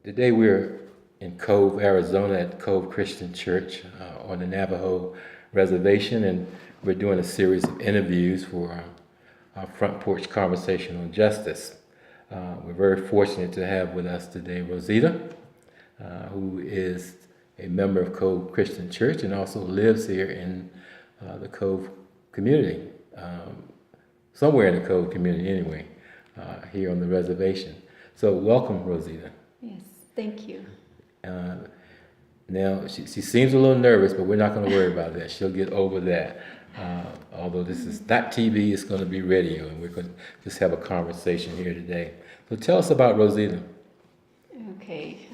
Today we're in Cove, Arizona at Cove Christian Church on the Navajo Reservation, and we're doing a series of interviews for our Front Porch Conversation on Justice. We're very fortunate to have with us today Rosieta, who is a member of Cove Christian Church and also lives here in the Cove community, somewhere in the Cove community anyway, here on the reservation. So welcome, Rosieta. Yes, thank you. Now, she seems a little nervous, but we're not going to worry about that. She'll get over that. Although this is not TV, it's going to be radio, and we're going to just have a conversation here today. So tell us about Rosieta. Okay.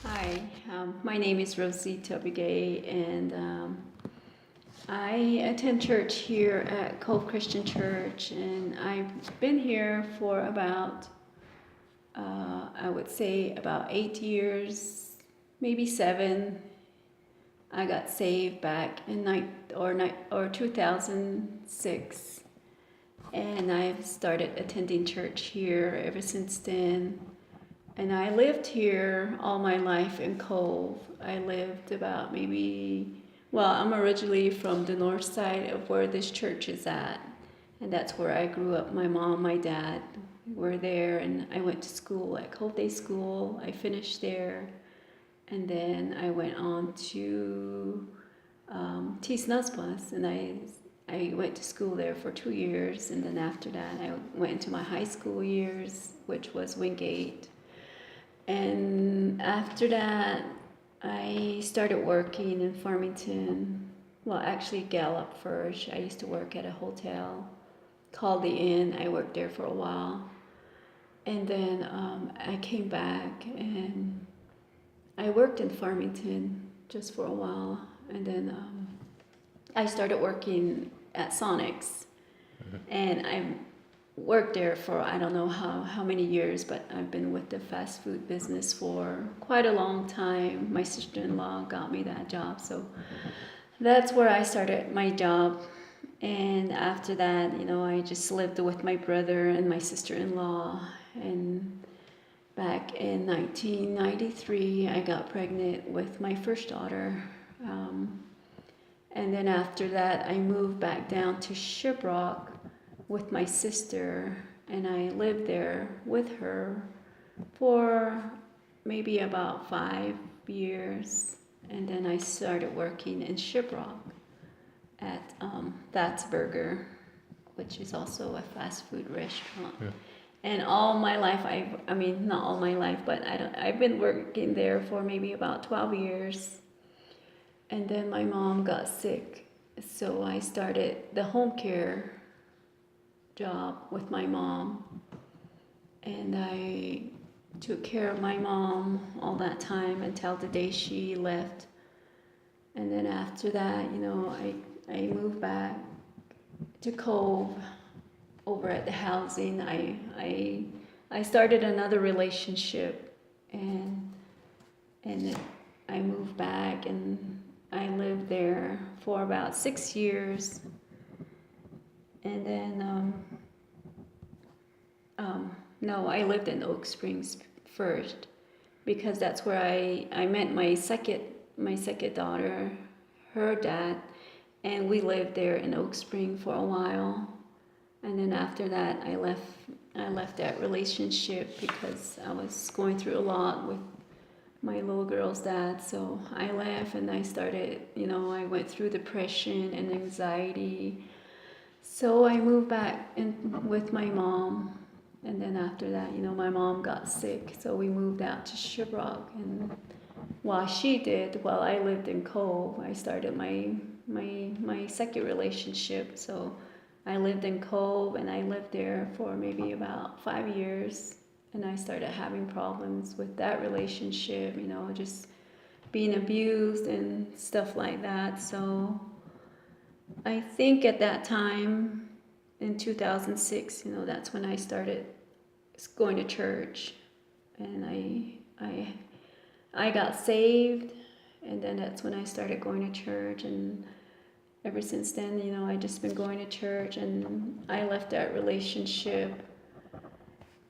Hi, my name is Rosieta Begay, and I attend church here at Cove Christian Church, and I've been here for about, I would say about 8 years, maybe 7. I got saved back in 2006, and I've started attending church here ever since then. And I lived here all my life in Cove. I lived about I'm originally from the north side of where this church is at, and that's where I grew up. My mom, my dad were there, and I went to school at Cove Day School. I finished there. And then I went on to T. Snusbus, and I went to school there for 2 years. And then after that, I went into my high school years, which was Wingate. And after that, I started working in Farmington. Well, actually Gallup first. I used to work at a hotel called the Inn. I worked there for a while. And then I came back and I worked in Farmington just for a while, and then I started working at Sonic's, and I worked there for I don't know how many years, but I've been with the fast food business for quite a long time. My sister-in-law got me that job, so that's where I started my job. And after that, I just lived with my brother and my sister-in-law, and back in 1993, I got pregnant with my first daughter. And then after that, I moved back down to Shiprock with my sister, and I lived there with her for maybe about 5 years. And then I started working in Shiprock at That's Burger, which is also a fast food restaurant. Yeah. And all my life, not all my life, but I've been working there for maybe about 12 years. And then my mom got sick, so I started the home care job with my mom. And I took care of my mom all that time until the day she left. And then after that, I moved back to Cove. Over at the housing, I started another relationship, and I moved back, and I lived there for about 6 years, and then I lived in Oak Springs first, because that's where I met my second daughter, her dad, and we lived there in Oak Springs for a while. And then after that, I left that relationship because I was going through a lot with my little girl's dad. So I left, and I started, I went through depression and anxiety. So I moved back in with my mom. And then after that, my mom got sick. So we moved out to Shiprock. And while I lived in Cove, I started my second relationship. So I lived in Cove, and I lived there for maybe about 5 years, and I started having problems with that relationship, just being abused and stuff like that. So I think at that time, in 2006, that's when I started going to church, and I got saved, and then that's when I started going to church, and ever since then, I just been going to church, and I left that relationship,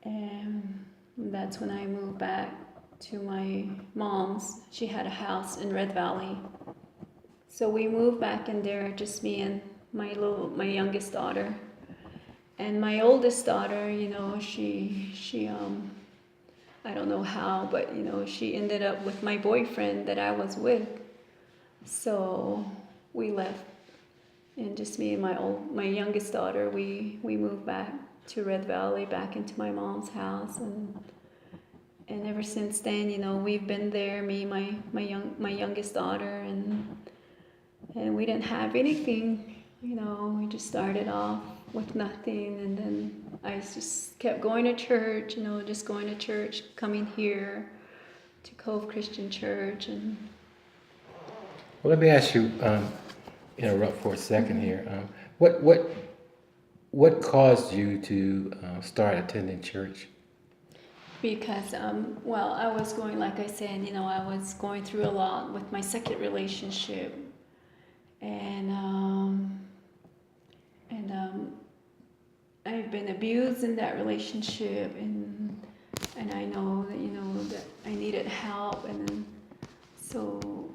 and that's when I moved back to my mom's. She had a house in Red Valley. So we moved back in there, just me and my youngest daughter. And my oldest daughter, she I don't know how, but she ended up with my boyfriend that I was with. So we left, and just me and my youngest daughter, we moved back to Red Valley, back into my mom's house, and ever since then, we've been there. Me, my youngest daughter, and we didn't have anything. We just started off with nothing, and then I just kept going to church. Just going to church, coming here to Cove Christian Church, and Well, let me ask you, interrupt for a second here. What caused you to start attending church? because well, I was going, like I said, I was going through a lot with my second relationship, and I've been abused in that relationship, and I know that that I needed help, and then so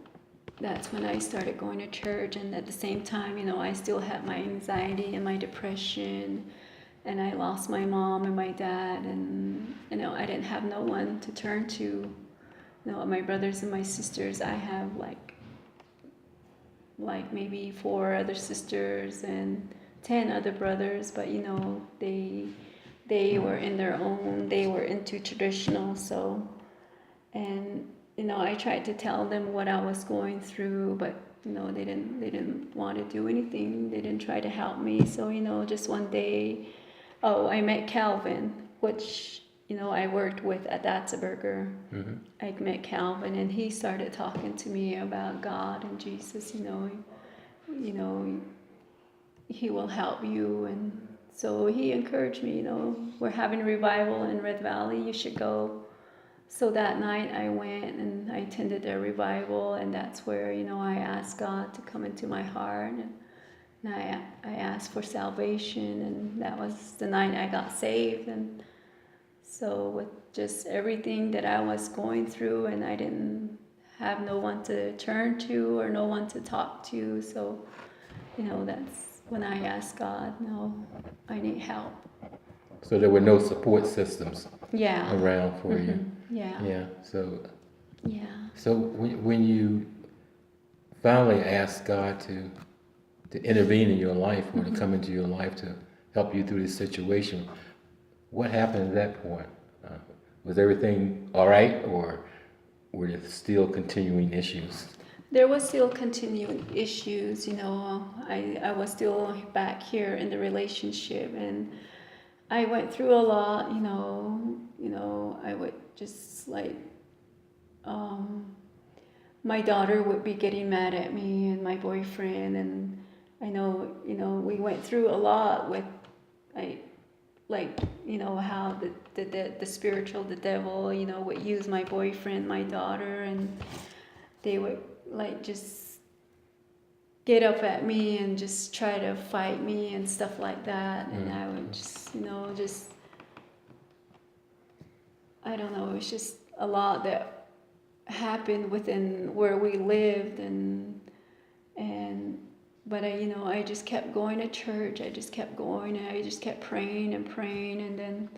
that's when I started going to church. And at the same time, I still had my anxiety and my depression, and I lost my mom and my dad, and I didn't have no one to turn to. My brothers and my sisters, I have like maybe 4 other sisters and 10 other brothers, but they were in their own, they were into traditional. So, and I tried to tell them what I was going through, but they didn't want to do anything. They didn't try to help me. So just one day, I met Calvin, which I worked with at Datzaberger. Mm-hmm. I met Calvin, and he started talking to me about God and Jesus. He will help you, and so he encouraged me. We're having a revival in Red Valley. You should go. So that night I went and I attended their revival, and that's where I asked God to come into my heart, and I asked for salvation, and that was the night I got saved. And so with just everything that I was going through, and I didn't have no one to turn to or no one to talk to, so that's when I asked God, no, I need help. So there were no support systems Yeah. around for you. Yeah. Yeah. Yeah. So when you finally asked God to intervene in your life or to come into your life to help you through this situation, what happened at that point? Was everything all right, or were there still continuing issues? There was still continuing issues. I was still back here in the relationship, and I went through a lot. I would just my daughter would be getting mad at me and my boyfriend, and I know, we went through a lot with, how the spiritual, the devil, would use my boyfriend, my daughter, and they would just get up at me and just try to fight me and stuff like that. And I would just, I don't know, it's just a lot that happened within where we lived, but I just kept going to church. I just kept going, and I just kept praying and praying, and then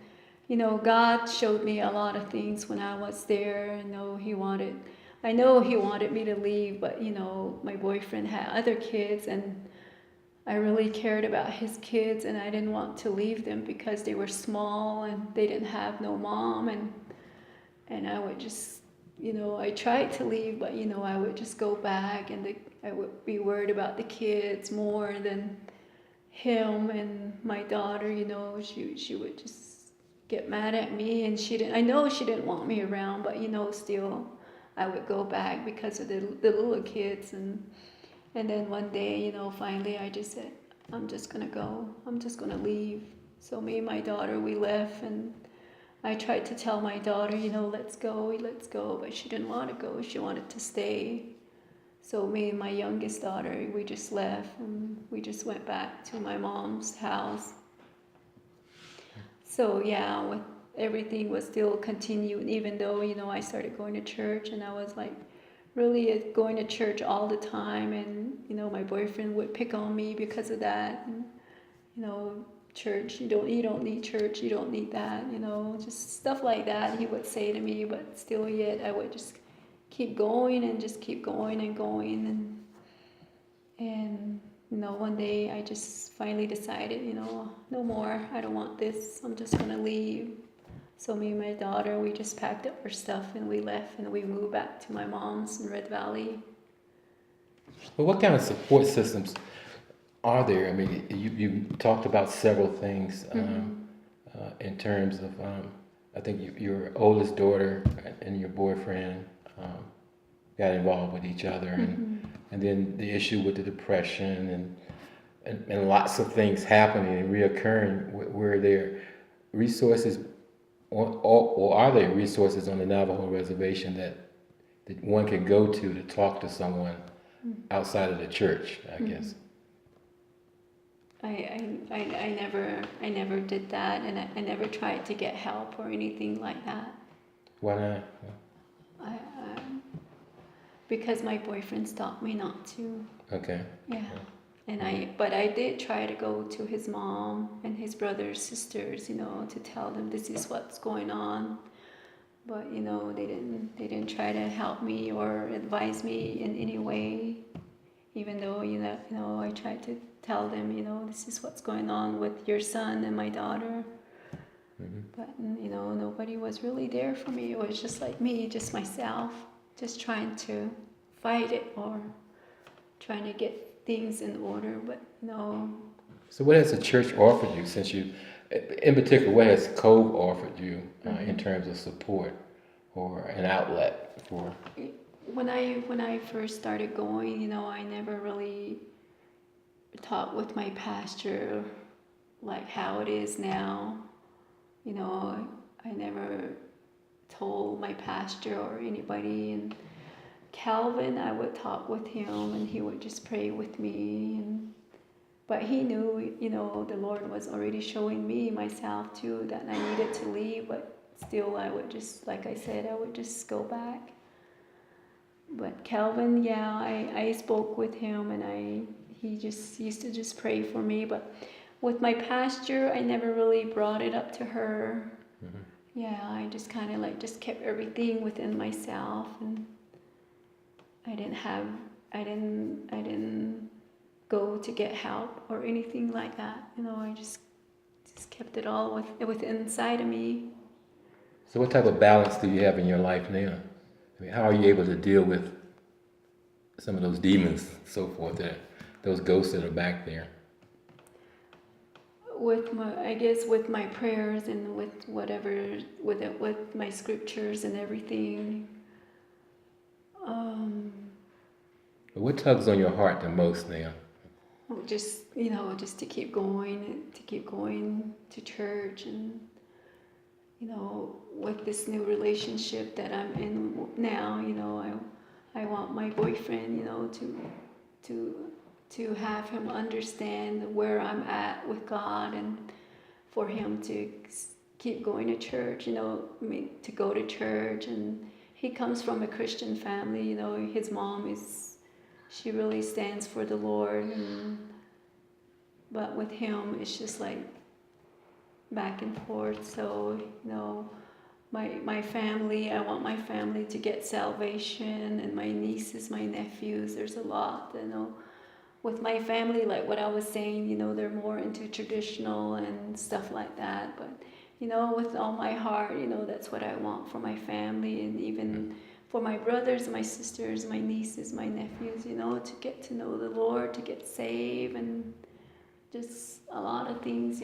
God showed me a lot of things when I was there. I know He wanted me to leave, but my boyfriend had other kids, and I really cared about his kids, and I didn't want to leave them because they were small and they didn't have no mom, and I would just I tried to leave, but I would just go back, and I would be worried about the kids more than him. And my daughter, she would just get mad at me, and I know she didn't want me around, but still I would go back because of the little kids. And then one day, finally I just said, I'm just gonna go, I'm just gonna leave. So me and my daughter, we left, and I tried to tell my daughter, let's go, but she didn't want to go. She wanted to stay. So me and my youngest daughter, we just left, and we just went back to my mom's house. So yeah, everything was still continuing, even though, I started going to church, and I was like really going to church all the time, and, my boyfriend would pick on me because of that, and, church, you don't need church, you don't need that, just stuff like that he would say to me, but still yet I would just keep going and just keep going and going, and one day I just finally decided, no more, I don't want this, I'm just gonna leave. So me and my daughter, we just packed up our stuff and we left, and we moved back to my mom's in Red Valley. But what kind of support systems are there? I mean, you talked about several things in terms of, I think your oldest daughter and your boyfriend got involved with each other, and then the issue with the depression and lots of things happening and reoccurring. Were there resources, or are there resources on the Navajo reservation that one can go to talk to someone outside of the church, I guess? I never did that, and I never tried to get help or anything like that. Why not? I because my boyfriend stopped me not to. Okay. Yeah. But I did try to go to his mom and his brothers, sisters, to tell them this is what's going on. But they didn't try to help me or advise me in any way. Even though I tried to tell them, this is what's going on with your son and my daughter. But nobody was really there for me. It was just like me, just myself, just trying to fight it or trying to get things in order, but no. So what has the church offered you, since in particular, what has Cove offered you in terms of support or an outlet for? When I first started going, I never really talked with my pastor like how it is now. I never told my pastor or anybody, and Calvin, I would talk with him and he would just pray with me, but he knew, the Lord was already showing me myself too that I needed to leave, but still I would just, like I said, I would just go back. But Calvin, yeah, I spoke with him, and he just used to just pray for me, but with my pastor, I never really brought it up to her. Yeah, I just kind of just kept everything within myself, and I didn't go to get help or anything like that. I just kept it all within inside of me. So what type of balance do you have in your life now? I mean, how are you able to deal with some of those demons and so forth, those ghosts that are back there? With my prayers and with whatever, with my scriptures and everything. What tugs on your heart the most now? Just to keep going to church, and with this new relationship that I'm in now, I want my boyfriend, to have him understand where I'm at with God, and for him to keep going to church, to go to church. And he comes from a Christian family, his mom she really stands for the Lord, but with him it's just like back and forth. So my family, I want my family to get salvation, and my nieces, my nephews, there's a lot, with my family, like what I was saying, they're more into traditional and stuff like that, but with all my heart, that's what I want for my family, and even for my brothers, my sisters, my nieces, my nephews, to get to know the Lord, to get saved, and just a lot of things,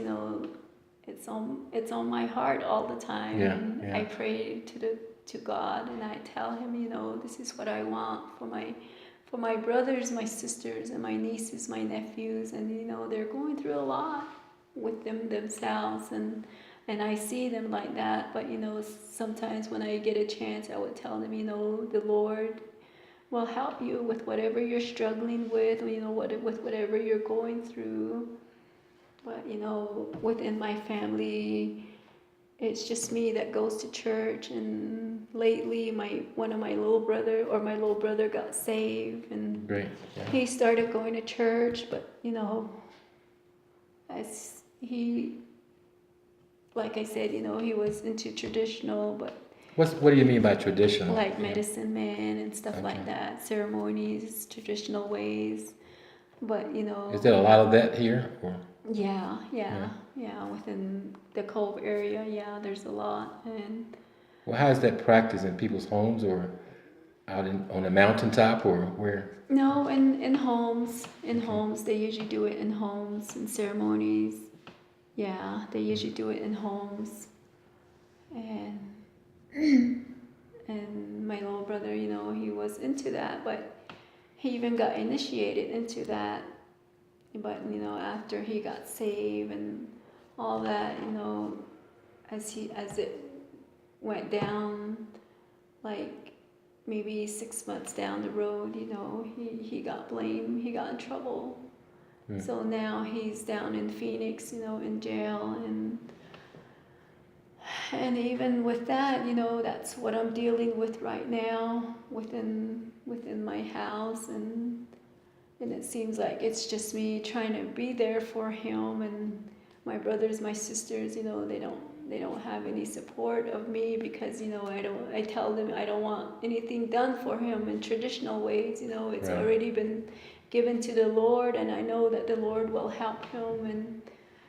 it's on my heart all the time. Yeah. I pray to God, and I tell him, this is what I want for my brothers, my sisters, and my nieces, my nephews, and they're going through a lot with themselves, and I see them like that. But sometimes when I get a chance, I would tell them, the Lord will help you with whatever you're struggling with, with whatever you're going through. But within my family, it's just me that goes to church. And lately, my little brother got saved, and Great. Yeah. he started going to church. But as he, like I said, he was into traditional, but What do you mean by traditional? like medicine man and stuff like that, ceremonies, traditional ways. But Is there a lot of that here? Or? yeah, within the Cove area, yeah, there's a lot. And Well, how is that practiced in people's homes or out on a mountaintop or where? no, in homes, they usually do it in homes and ceremonies. Yeah, they usually do it in homes. And and my little brother, he was into that, but he even got initiated into that. But after he got saved and all that, as it went down, like maybe 6 months down the road, he got blamed, he got in trouble. So now he's down in Phoenix, in jail. And even with that, that's what I'm dealing with right now within my house. And it seems like it's just me trying to be there for him. And my brothers, my sisters, they don't have any support of me, because I tell them I don't want anything done for him in traditional ways. It's Right. already been given to the Lord, and I know that the Lord will help him.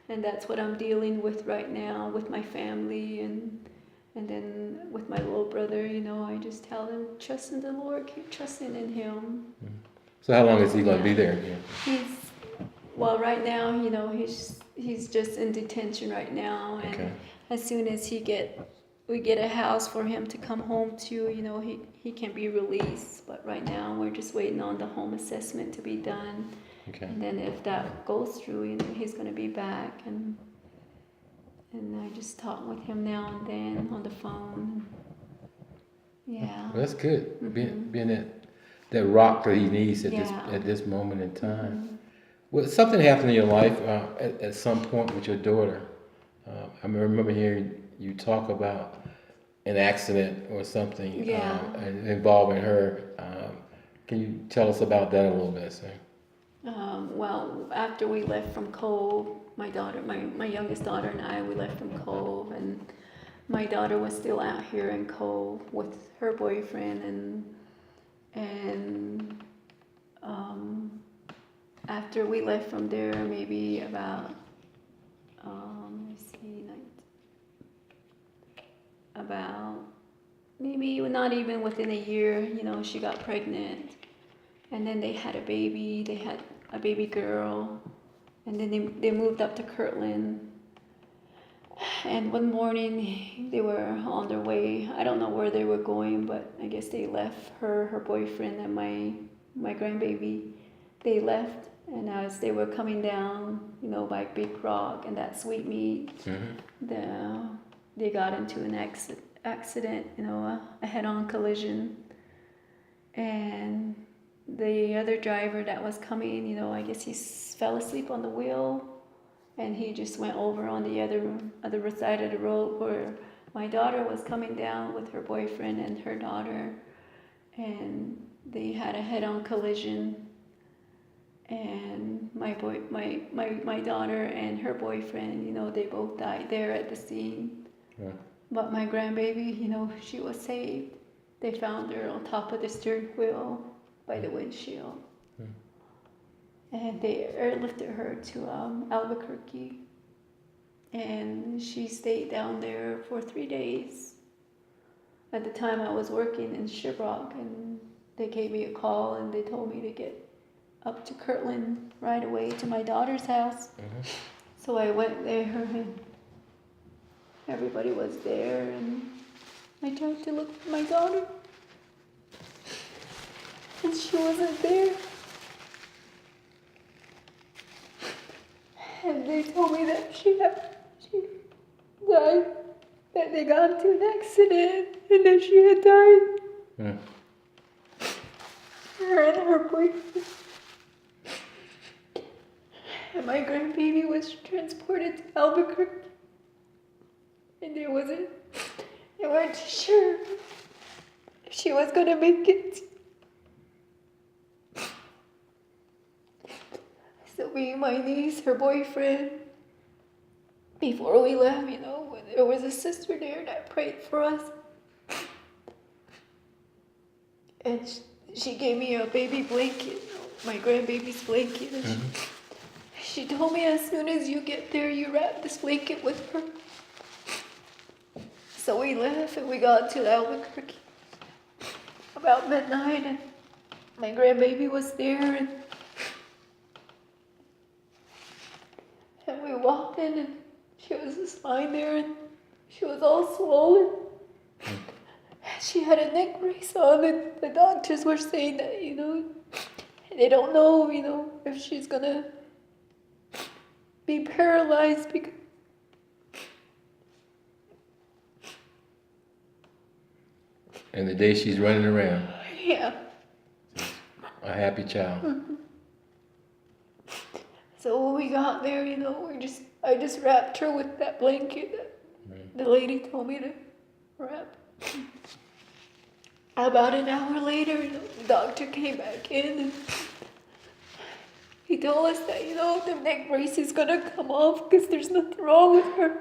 And that's what I'm dealing with right now with my family. And then with my little brother, I just tell him, trust in the Lord, keep trusting in him. So how long is he going to be there? Yeah. Right now, he's just in detention right now. And as soon as we get a house for him to come home to, he can be released. But right now, we're just waiting on the home assessment to be done. Okay. And then if that goes through, he's going to be back. And I just talk with him now and then on the phone. Yeah. Well, that's good. Being that rock that he needs at this moment in time. Mm-hmm. Well, something happened in your life at some point with your daughter. I remember hearing you talk about an accident or something involving her. Can you tell us about that a little bit, sir? Well, after we left from Cove, my youngest daughter and I, we left from Cove, and my daughter was still out here in Cove with her boyfriend, and after we left from there, maybe about about maybe not even within a year, she got pregnant. And then they had a baby. They had a baby girl. And then they moved up to Kirtland. And one morning they were on their way. I don't know where they were going, but I guess they left her boyfriend and my grandbaby. They left, and as they were coming down, by Big Rock and that Sweet Meat, they got into an accident, a head-on collision. And the other driver that was coming, I guess he fell asleep on the wheel, and he just went over on the other side of the road where my daughter was coming down with her boyfriend and her daughter, and they had a head-on collision. And my daughter and her boyfriend, they both died there at the scene. Yeah. But my grandbaby, she was saved. They found her on top of the steering wheel by the windshield. And they airlifted her to Albuquerque. And she stayed down there for 3 days. At the time I was working in Shiprock, and they gave me a call and they told me to get up to Kirtland right away to my daughter's house. So I went there, and everybody was there, and I tried to look for my daughter, and she wasn't there. And they told me that she died, that they got into an accident, and that she had died. Her and her boyfriend. And my grandbaby was transported to Albuquerque. and they weren't sure if she was gonna make it. So me and my niece, her boyfriend, before we left, there was a sister there that prayed for us. And she gave me a baby blanket, my grandbaby's blanket. And she told me, as soon as you get there, you wrap this blanket with her. So we left and we got to Albuquerque about midnight, and my grandbaby was there, and we walked in, and she was just lying there, and she was all swollen. She had a neck brace on, and the doctors were saying that, they don't know, if she's gonna be paralyzed because And the day she's running around, yeah. a happy child. So when we got there, I just wrapped her with that blanket that the lady told me to wrap. About an hour later, the doctor came back in, and he told us that, the neck brace is gonna come off because there's nothing wrong with her.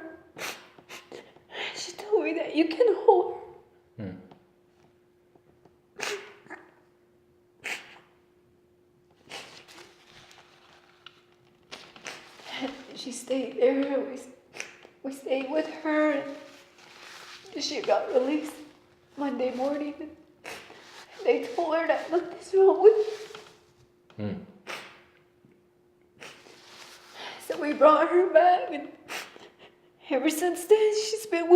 She told me that you can hold her. She stayed there. We stayed with her, and she got released Monday morning. And they told her that nothing's wrong with her. So we brought her back, and ever since then she's been with